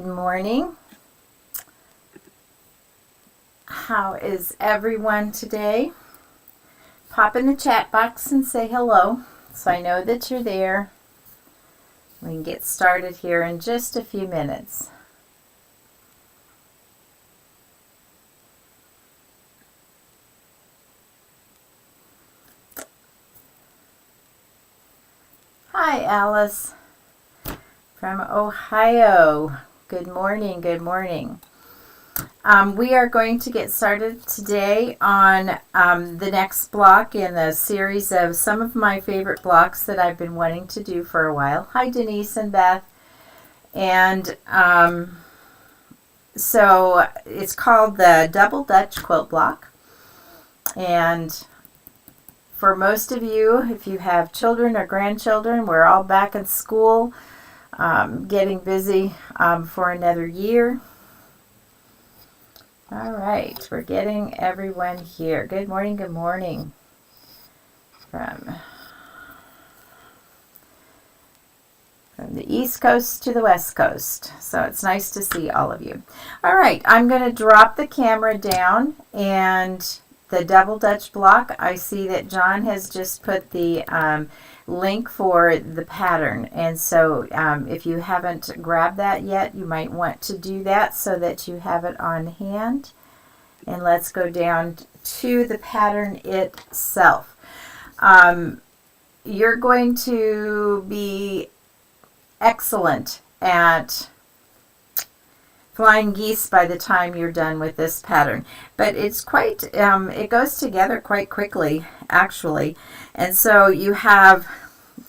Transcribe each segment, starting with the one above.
Good morning. How is everyone today? Pop in the chat box and say hello so I know that you're there. We can get started here in just a few minutes. Hi, Alice from Ohio. Good morning, good morning. We are going to get started today on the next block in the series of some of my favorite blocks that I've been wanting to do for a while. Hi, Denise and Beth. And so it's called the Double Dutch Quilt Block. And for most of you, if you have children or grandchildren, we're all back in school, getting busy for another year. All right, we're getting everyone here. Good morning, good morning. From the East Coast to the West Coast. So it's nice to see all of you. All right, I'm going to drop the camera down and the Double Dutch block. I see that John has just put the link for the pattern. And so if you haven't grabbed that yet, you might want to do that so that you have it on hand. And let's go down to the pattern itself. You're going to be excellent at flying geese by the time you're done with this pattern, but it's quite it goes together quite quickly actually. And so you have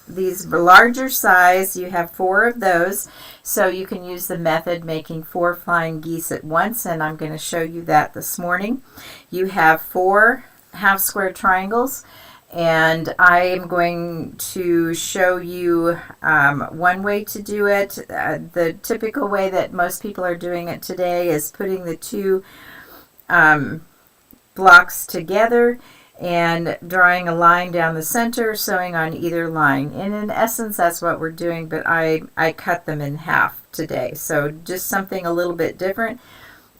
these larger size, you have 4 of those, so you can use the method making 4 flying geese at once, and I'm going to show you that this morning. You have 4 half square triangles, and I am going to show you one way to do it. The typical way that most people are doing it today is putting the 2 blocks together and drawing a line down the center, sewing on either line. And in essence, that's what we're doing, but I cut them in half today. So just something a little bit different,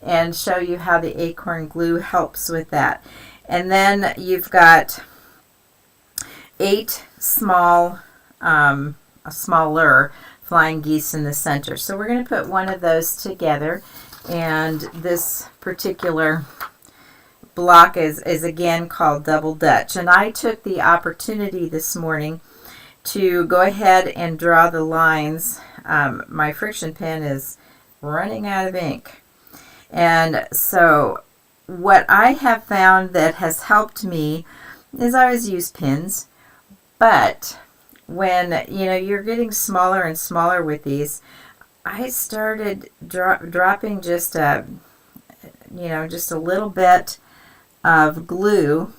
and show you how the acorn glue helps with that. And then you've got 8 smaller flying geese in the center. So we're going to put one of those together, and this particular block is again called Double Dutch. And I took the opportunity this morning to go ahead and draw the lines. My friction pen is running out of ink. And so what I have found that has helped me is I always use pins. But when you're getting smaller and smaller with these, I started dropping just a little bit of glue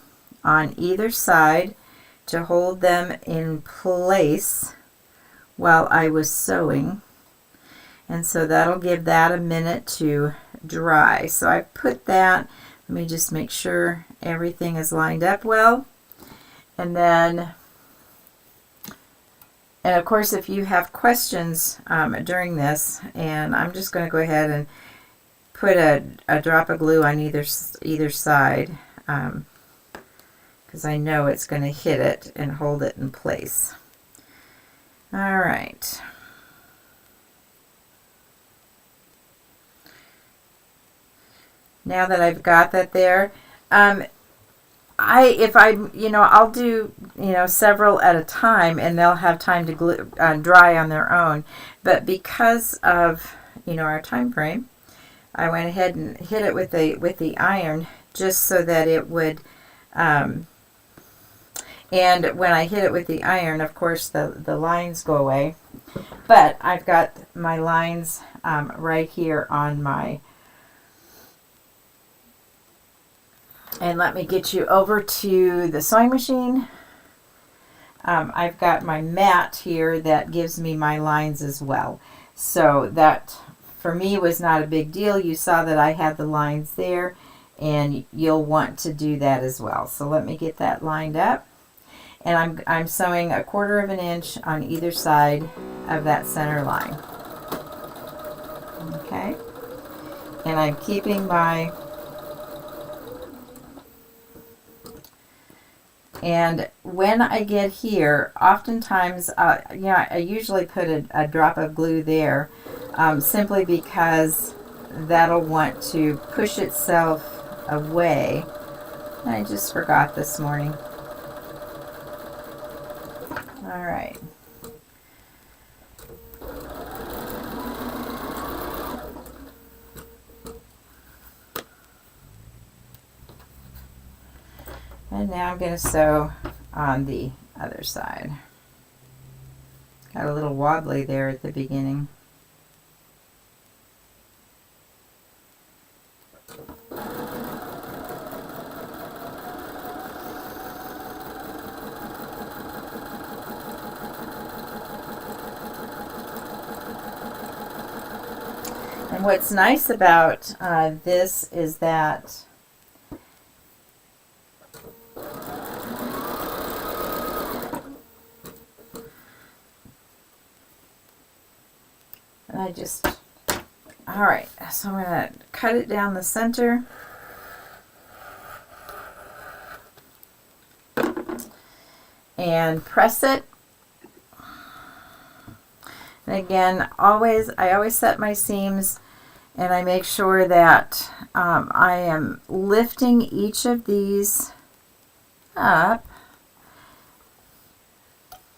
on either side to hold them in place while I was sewing. And so that'll give that a minute to dry. So I put that, let me just make sure everything is lined up well. And then, and of course, if you have questions during this, and I'm just going to go ahead and put a drop of glue on either side, because I know it's going to hit it and hold it in place. All right. Now that I've got that there, I'll do several at a time, and they'll have time to dry on their own. But because of our time frame, I went ahead and hit it with the iron just so that it would. And when I hit it with the iron, of course, the lines go away. But I've got my lines right here on my. And let me get you over to the sewing machine. I've got my mat here that gives me my lines as well. So that, for me, was not a big deal. You saw that I had the lines there, and you'll want to do that as well. So let me get that lined up. And I'm sewing 1/4 of an inch on either side of that center line. Okay, and I'm keeping my, and when I get here, oftentimes, I usually put a drop of glue there, simply because that'll want to push itself away. I just forgot this morning. All right. And now I'm going to sew on the other side. Got a little wobbly there at the beginning. And what's nice about this is that all right, so I'm going to cut it down the center. And press it. And again, I always set my seams, and I make sure that I am lifting each of these up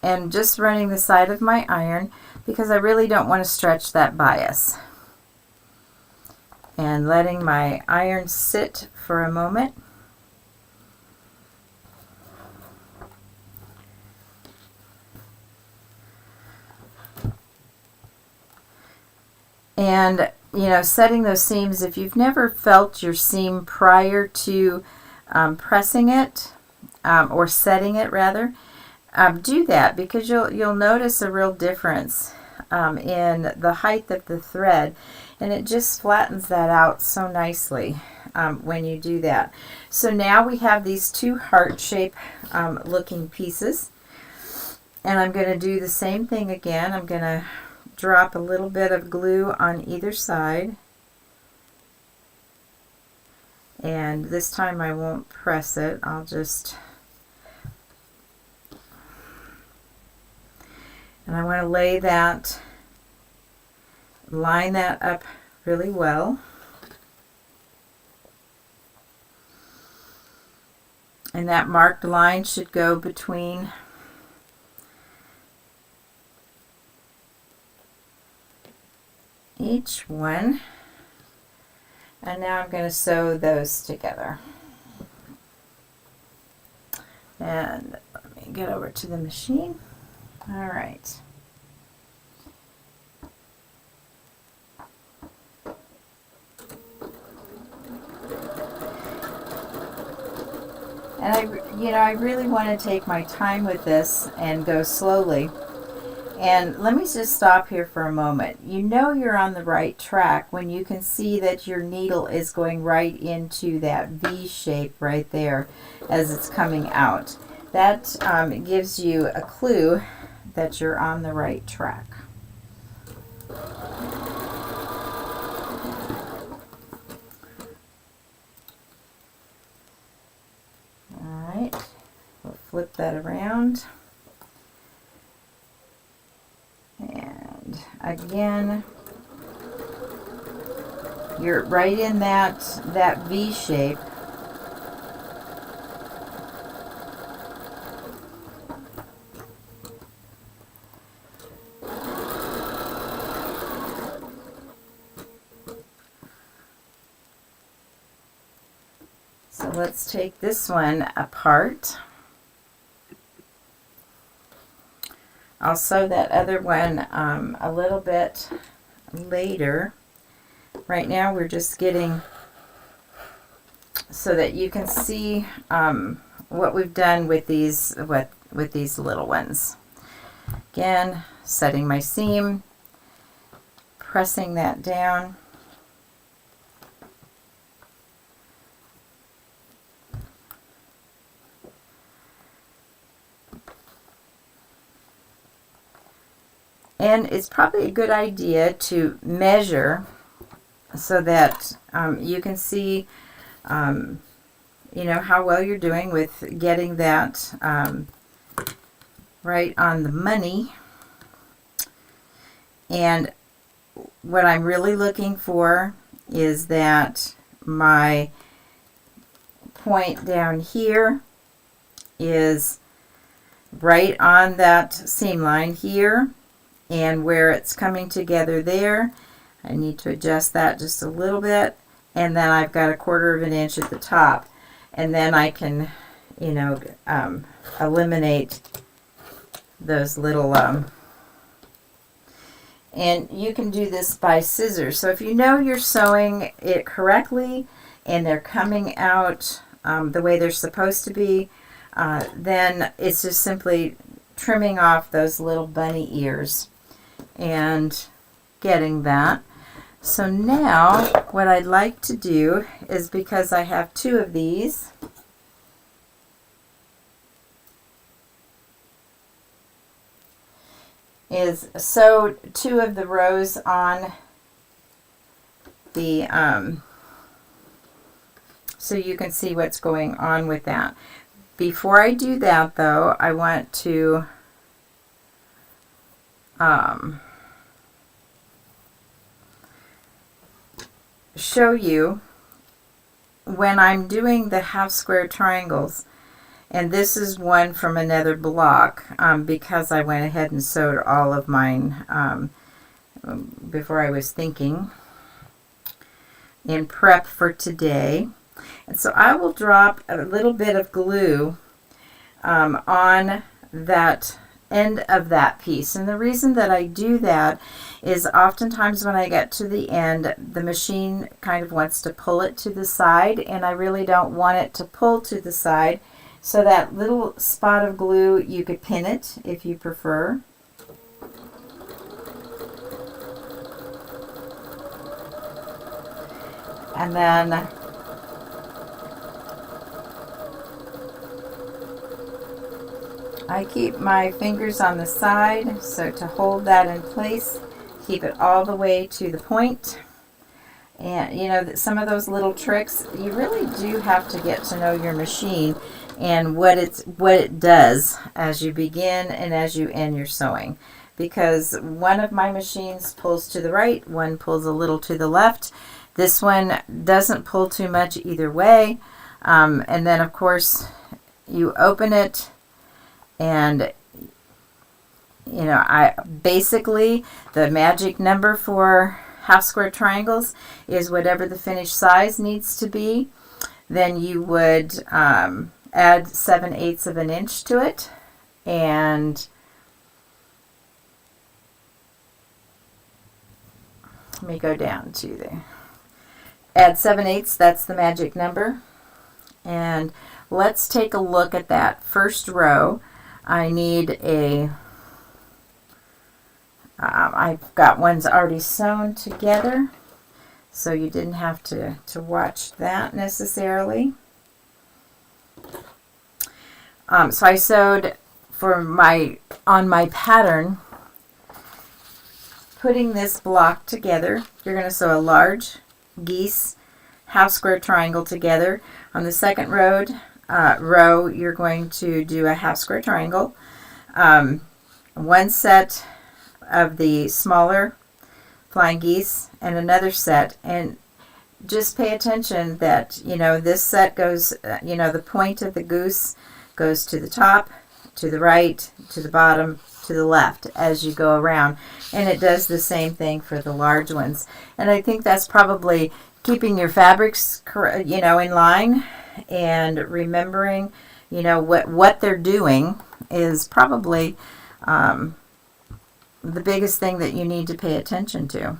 and just running the side of my iron, because I really don't want to stretch that bias. And letting my iron sit for a moment. And, setting those seams, if you've never felt your seam prior to pressing it, or setting it rather, do that, because you'll notice a real difference in the height of the thread, and it just flattens that out so nicely when you do that. So now we have these two heart shape looking pieces, and I'm going to do the same thing again. I'm going to drop a little bit of glue on either side, and this time I won't press it. I'll just, and I want to line that up really well. And that marked line should go between each one. And now I'm going to sew those together. And let me get over to the machine. All right. And I really want to take my time with this and go slowly. And let me just stop here for a moment. You're on the right track when you can see that your needle is going right into that V shape right there as it's coming out. That gives you a clue that you're on the right track. All right, we'll flip that around. And again, you're right in that V shape. So let's take this one apart. I'll sew that other one a little bit later. Right now we're just getting so that you can see what we've done with these little ones. Again, setting my seam, pressing that down. And it's probably a good idea to measure so that you can see you know, how well you're doing with getting that right on the money. And what I'm really looking for is that my point down here is right on that seam line here, and where it's coming together there, I need to adjust that just a little bit, and then I've got 1/4 of an inch at the top, and then I can, you know, eliminate those little and you can do this by scissors. So if you know you're sewing it correctly and they're coming out the way they're supposed to be, then it's just simply trimming off those little bunny ears and getting that. So now what I'd like to do is, because I have 2 of these, is sew 2 of the rows on the so you can see what's going on with that. Before I do that though, I want to show you when I'm doing the half square triangles. And this is one from another block because I went ahead and sewed all of mine before I was thinking in prep for today. And so I will drop a little bit of glue on that end of that piece. And the reason that I do that is oftentimes when I get to the end, the machine kind of wants to pull it to the side, and I really don't want it to pull to the side. So that little spot of glue, you could pin it if you prefer. And then I keep my fingers on the side, so to hold that in place, keep it all the way to the point. And you know, some of those little tricks, you really do have to get to know your machine and what it does as you begin and as you end your sewing. Because one of my machines pulls to the right, one pulls a little to the left. This one doesn't pull too much either way. And then of course you open it, and you know, basically the magic number for half square triangles is whatever the finished size needs to be. Then you would add 7/8 of an inch to it, and let me go down to there. Add 7/8, that's the magic number. And let's take a look at that first row. I need I've got ones already sewn together, so you didn't have to watch that necessarily. So I sewed on my pattern, putting this block together. You're going to sew a large geese half square triangle together. On the second row, you're going to do a half square triangle. One set of the smaller flying geese and another set, and just pay attention that, you know, this set goes, you know, the point of the goose goes to the top, to the right, to the bottom, to the left as you go around, and it does the same thing for the large ones. And I think that's probably keeping your fabrics, you know, in line, and remembering, you know, what they're doing is probably the biggest thing that you need to pay attention to,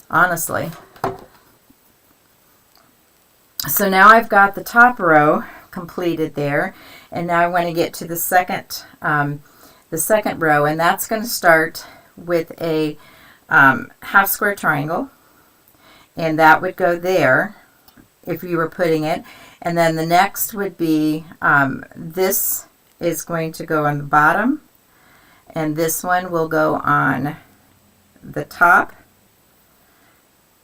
honestly. So now I've got the top row completed there, and now I want to get to the second row, and that's going to start with a half square triangle, and that would go there if you were putting it. And then the next would be this is going to go on the bottom, and this one will go on the top,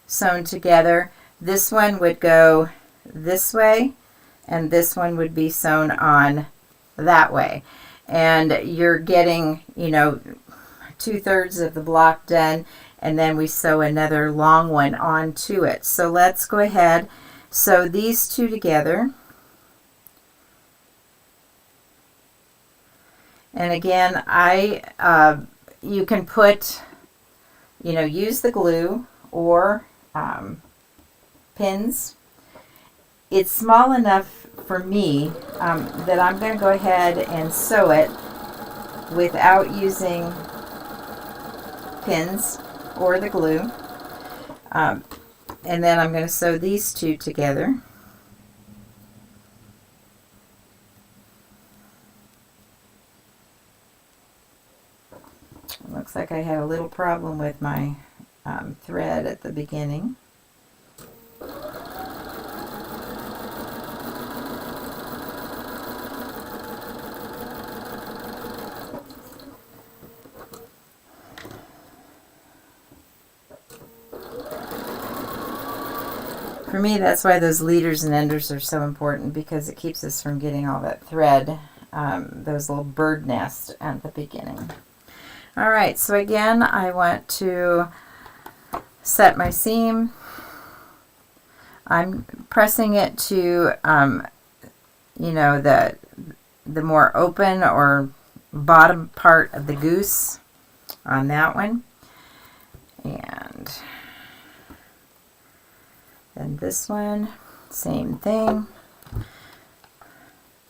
sewn together. This one would go this way, and this one would be sewn on that way. And you're getting, you know, 2/3 of the block done, and then we sew another long one onto it. So let's go ahead, sew these two together. And again, you can put, you know, use the glue or pins. It's small enough for me that I'm going to go ahead and sew it without using pins or the glue. And then I'm going to sew these two together. It looks like I had a little problem with my thread at the beginning. For me, that's why those leaders and enders are so important, because it keeps us from getting all that thread, those little bird nests at the beginning. All right, so again, I want to set my seam. I'm pressing it to, you know, the more open or bottom part of the goose on that one. And then this one, same thing.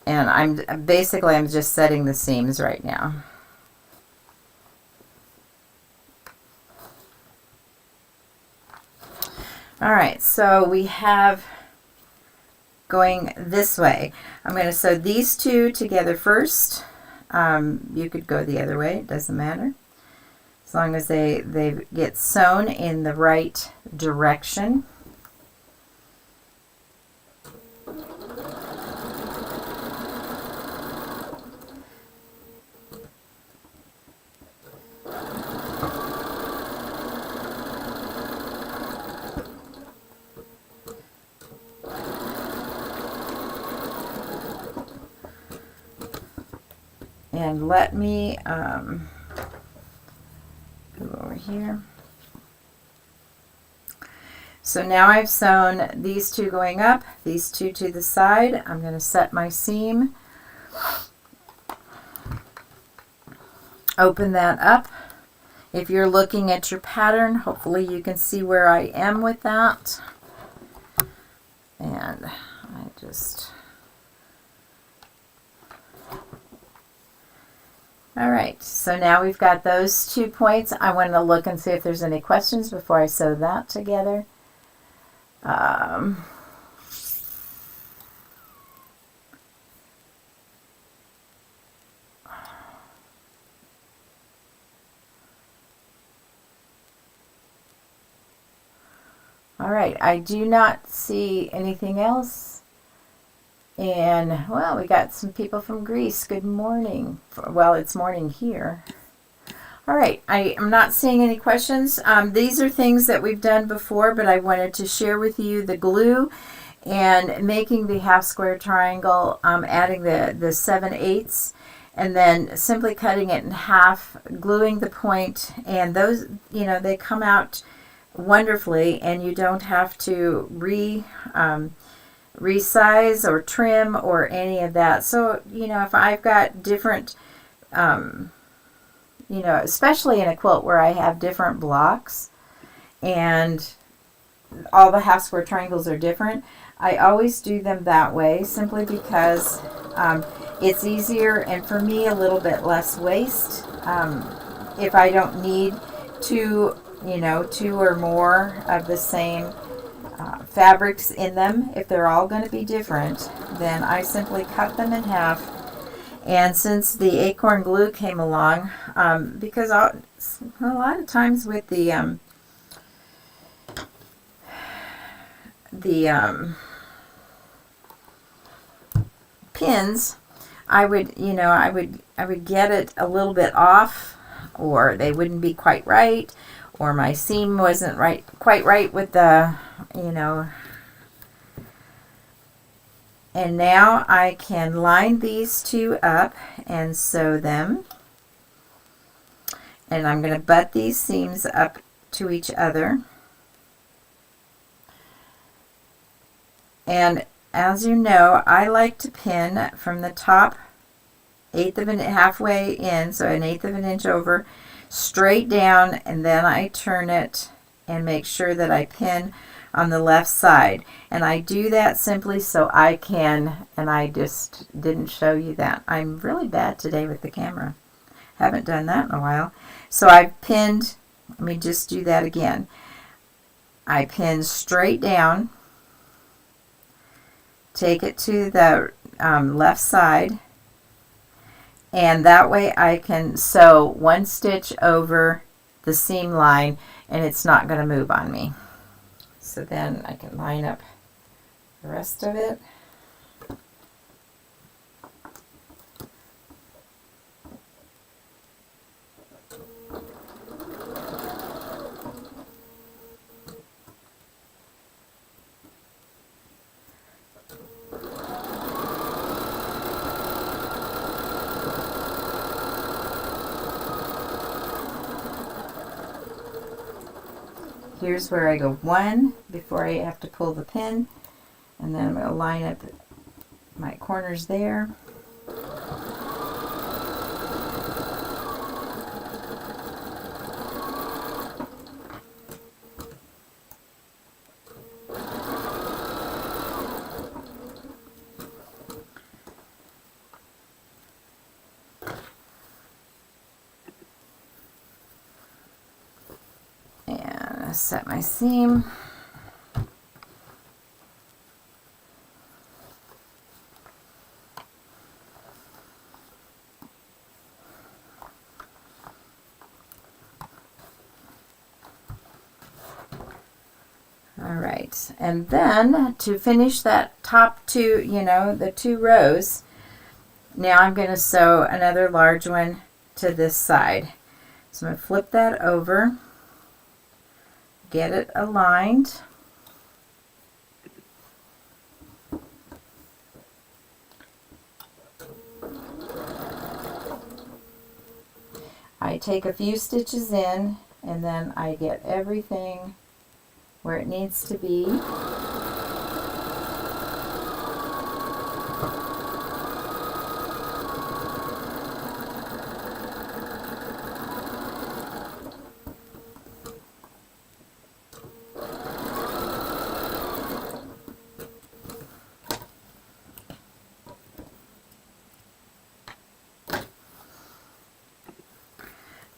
And I'm just setting the seams right now. All right, so we have going this way. I'm going to sew these two together first. You could go the other way, it doesn't matter. As long as they get sewn in the right direction. And let me go over here. So now I've sewn these two going up, these two to the side. I'm going to set my seam, open that up. If you're looking at your pattern, hopefully you can see where I am with that. And I just... All right, so now we've got those 2 points. I want to look and see if there's any questions before I sew that together. All right, I do not see anything else. And, well, we got some people from Greece. Good morning. Well, it's morning here. All right, I am not seeing any questions. These are things that we've done before, but I wanted to share with you the glue and making the half square triangle, adding the 7/8, and then simply cutting it in half, gluing the point, and those, you know, they come out wonderfully, and you don't have to resize or trim or any of that. So, you know, if I've got different, you know, especially in a quilt where I have different blocks and all the half square triangles are different, I always do them that way, simply because it's easier, and for me a little bit less waste. If I don't need two or more of the same fabrics in them, if they're all going to be different, then I simply cut them in half. And since the acorn glue came along, because a lot of times with the pins, I would get it a little bit off or they wouldn't be quite right, or my seam wasn't quite right with the, you know. And now I can line these two up and sew them. And I'm going to butt these seams up to each other. And as you know, I like to pin from the top halfway in, so 1/8 of an inch over, straight down, and then I turn it and make sure that I pin on the left side. And I do that simply so I can, and I just didn't show you that. I'm really bad today with the camera. Haven't done that in a while. So I've pinned, let me just do that again. I pin straight down, take it to the left side, and that way I can sew one stitch over the seam line and it's not going to move on me. So then I can line up the rest of it. Here's where I go one before I have to pull the pin, and then I'm going to line up my corners there. Set my seam. All right, and then to finish that top two, you know, the 2 rows, now I'm going to sew another large one to this side. So I'm going to flip that over, get it aligned. I take a few stitches in, and then I get everything where it needs to be.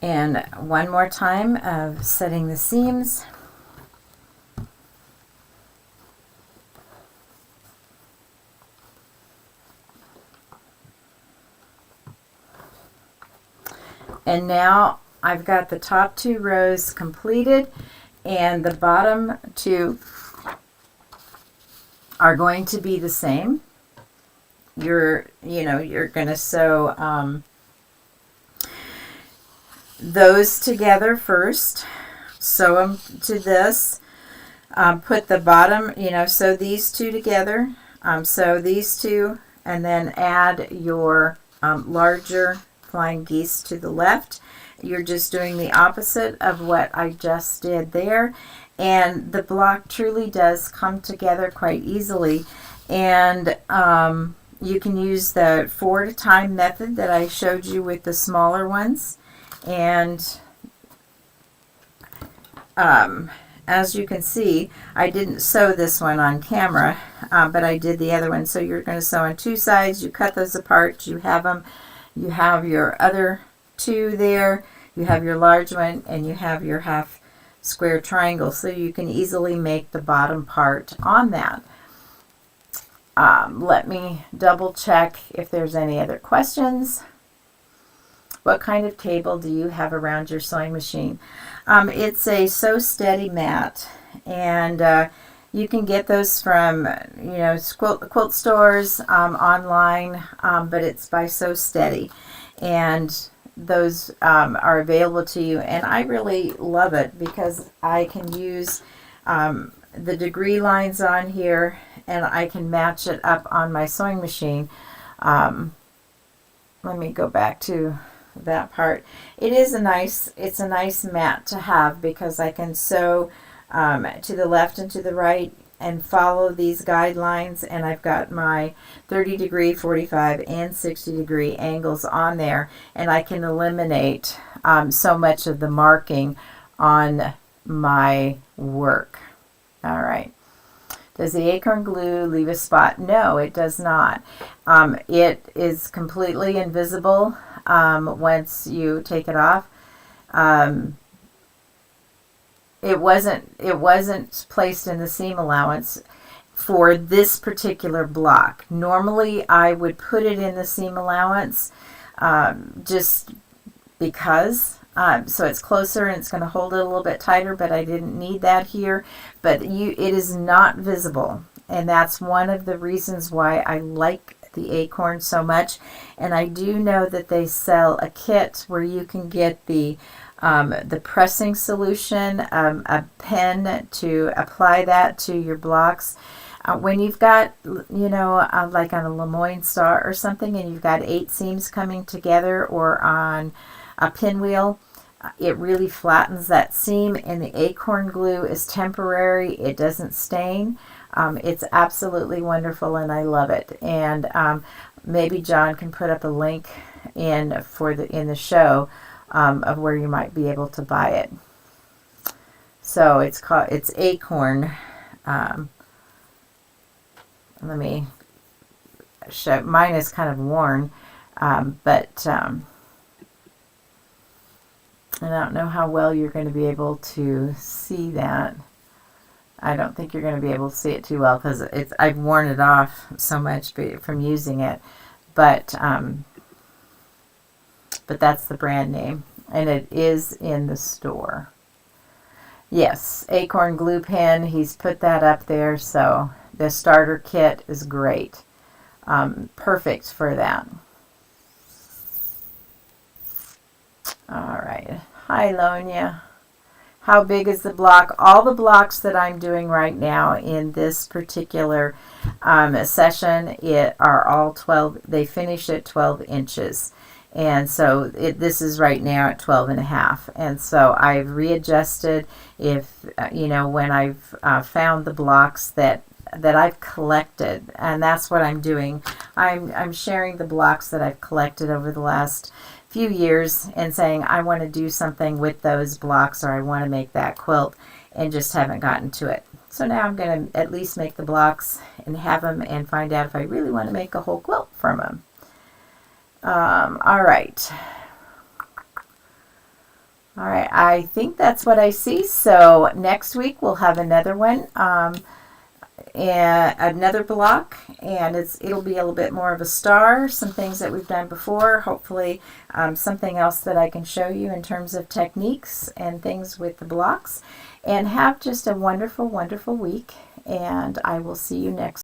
And one more time of setting the seams. And now I've got the top 2 rows completed, and the bottom 2 are going to be the same. You're going to sew those together first, sew them to this, put the bottom, sew these 2 together, sew these 2, and then add your larger flying geese to the left. You're just doing the opposite of what I just did there, and the block truly does come together quite easily. And you can use the 4 at a time method that I showed you with the smaller ones. And as you can see, I didn't sew this one on camera, but I did the other one. So you're going to sew on 2 sides, you cut those apart, you have them, you have your other 2 there, you have your large one, and you have your half square triangle, so you can easily make the bottom part on that. Let me double check if there's any other questions. What kind of cable do you have around your sewing machine? It's a Sew Steady mat, and you can get those from quilt stores, online, but it's by Sew Steady. And those are available to you, and I really love it because I can use the degree lines on here, and I can match it up on my sewing machine. Let me go back to that part. It's a nice mat to have because I can sew to the left and to the right and follow these guidelines, and I've got my 30 degree, 45, and 60 degree angles on there, and I can eliminate so much of the marking on my work. All right. Does the acorn glue leave a spot? No, it does not. It is completely invisible once you take it off. It wasn't placed in the seam allowance for this particular block. Normally, I would put it in the seam allowance just because. So it's closer and it's going to hold it a little bit tighter, but I didn't need that here. But it is not visible, and that's one of the reasons why I like the acorn so much. And I do know that they sell a kit where you can get the pressing solution, a pen to apply that to your blocks. When you've got, like on a Lemoyne Star or something, and you've got 8 seams coming together, or on a pinwheel, it really flattens that seam, and the acorn glue is temporary. It doesn't stain. It's absolutely wonderful, and I love it. And maybe John can put up a link in the show of where you might be able to buy it. So it's acorn. Let me show. Mine is kind of worn, but I don't know how well you're going to be able to see that. I don't think you're going to be able to see it too well because I've worn it off so much from using it. But that's the brand name, and it is in the store. Yes, acorn glue pen. He's put that up there, so the starter kit is great. Perfect for that. All right. Hi, Lonia. How big is the block? All the blocks that I'm doing right now in this particular session are all 12. They finish at 12 inches. And so this is right now at 12 and a half. And so I've readjusted when I've found the blocks that I've collected, and that's what I'm doing. I'm sharing the blocks that I've collected over the last few years and saying I want to do something with those blocks, or I want to make that quilt, and just haven't gotten to it. So now I'm going to at least make the blocks and have them and find out if I really want to make a whole quilt from them. All right. I think that's what I see. So next week we'll have another one, and another block, and it'll be a little bit more of a star. Some things that we've done before. Hopefully, something else that I can show you in terms of techniques and things with the blocks. And have just a wonderful, wonderful week. And I will see you next.